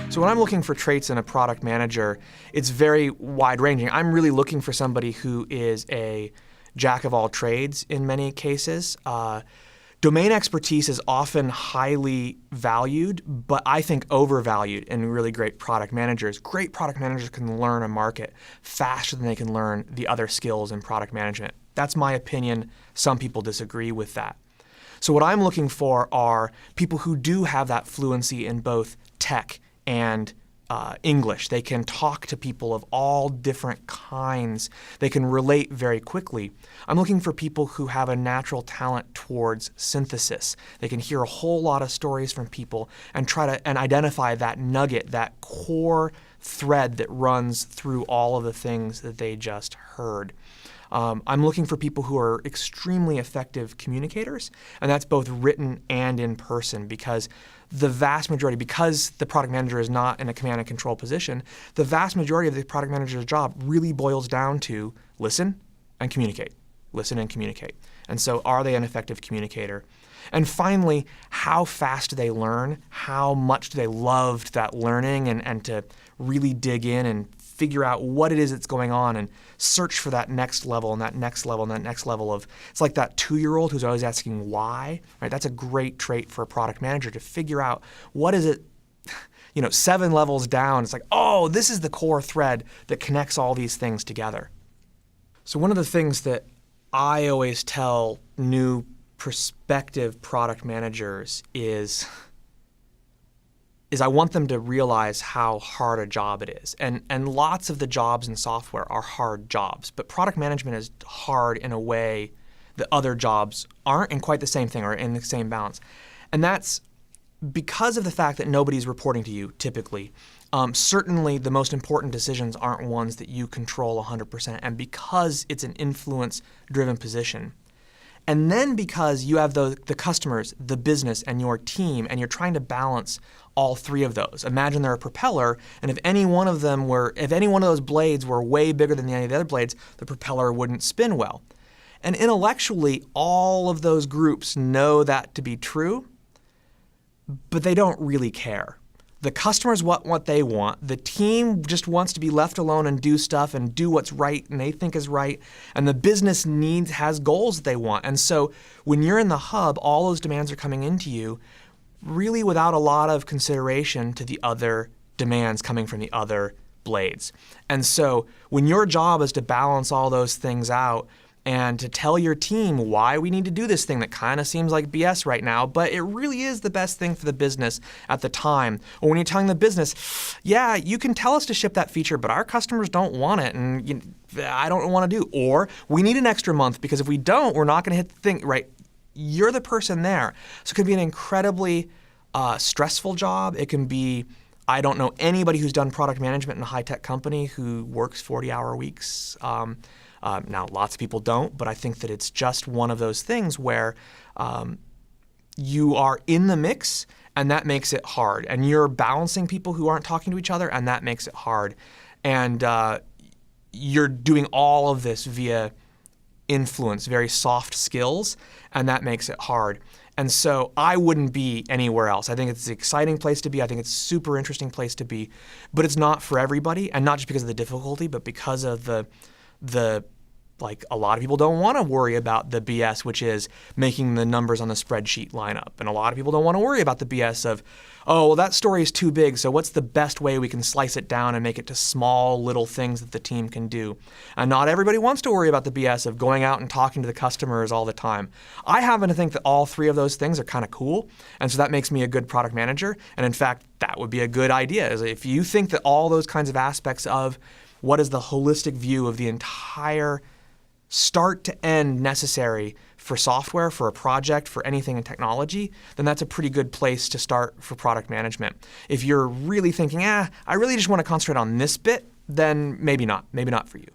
So when I'm looking for traits in a product manager, it's very wide-ranging. I'm really looking for somebody who is a jack of all trades in many cases. Domain expertise is often highly valued, but I think overvalued in really great product managers. Great product managers can learn a market faster than they can learn the other skills in product management. That's my opinion. Some people disagree with that. So what I'm looking for are people who do have that fluency in both tech and English. They can talk to people of all different kinds. They can relate very quickly. I'm looking for people who have a natural talent towards synthesis. They can hear a whole lot of stories from people and try to identify that nugget, that core thread that runs through all of the things that they just heard. I'm looking for people who are extremely effective communicators, and that's both written and in person, because the vast majority, because the product manager is not in a command and control position, the vast majority of the product manager's job really boils down to listen and communicate. Listen and communicate. And so are they an effective communicator? And finally, how fast do they learn? How much do they love that learning and to really dig in and figure out what it is that's going on and search for that next level and that next level and that next level of, it's like that 2-year-old who's always asking why, right? That's a great trait for a product manager, to figure out what is it, 7 levels down, it's like, oh, this is the core thread that connects all these things together. So one of the things that I always tell new prospective product managers is I want them to realize how hard a job it is. And lots of the jobs in software are hard jobs, but product management is hard in a way that other jobs aren't, and quite the same thing, or in the same balance. And that's because of the fact that nobody's reporting to you, typically. Certainly the most important decisions aren't ones that you control 100%, and because it's an influence-driven position. And then because you have the customers, the business, and your team, and you're trying to balance all three of those. Imagine they're a propeller, and if any one of those blades were way bigger than any of the other blades, the propeller wouldn't spin well. And intellectually, all of those groups know that to be true, but they don't really care. The customers want what they want. The team just wants to be left alone and do stuff and do what's right and they think is right. And the business has goals that they want. And so when you're in the hub, all those demands are coming into you really without a lot of consideration to the other demands coming from the other blades. And so when your job is to balance all those things out and to tell your team why we need to do this thing that kind of seems like BS right now, but it really is the best thing for the business at the time. Or when you're telling the business, yeah, you can tell us to ship that feature, but our customers don't want it, and I don't want to do. Or we need an extra month because if we don't, we're not going to hit the thing, right? You're the person there. So it could be an incredibly stressful job. It can be, I don't know anybody who's done product management in a high-tech company who works 40-hour weeks. Now, lots of people don't, but I think that it's just one of those things where you are in the mix, and that makes it hard. And you're balancing people who aren't talking to each other, and that makes it hard. And you're doing all of this via influence, very soft skills, and that makes it hard. And so I wouldn't be anywhere else. I think it's an exciting place to be. I think it's a super interesting place to be. But it's not for everybody, and not just because of the difficulty, but because of like a lot of people don't want to worry about the BS, which is making the numbers on the spreadsheet line up. And a lot of people don't want to worry about the BS of, oh, well, that story is too big, so what's the best way we can slice it down and make it to small little things that the team can do? And not everybody wants to worry about the BS of going out and talking to the customers all the time. I happen to think that all three of those things are kind of cool, and so that makes me a good product manager. And in fact, that would be a good idea, is if you think that all those kinds of aspects of what is the holistic view of the entire start to end necessary for software, for a project, for anything in technology, then that's a pretty good place to start for product management. If you're really thinking, I really just want to concentrate on this bit, then maybe not for you.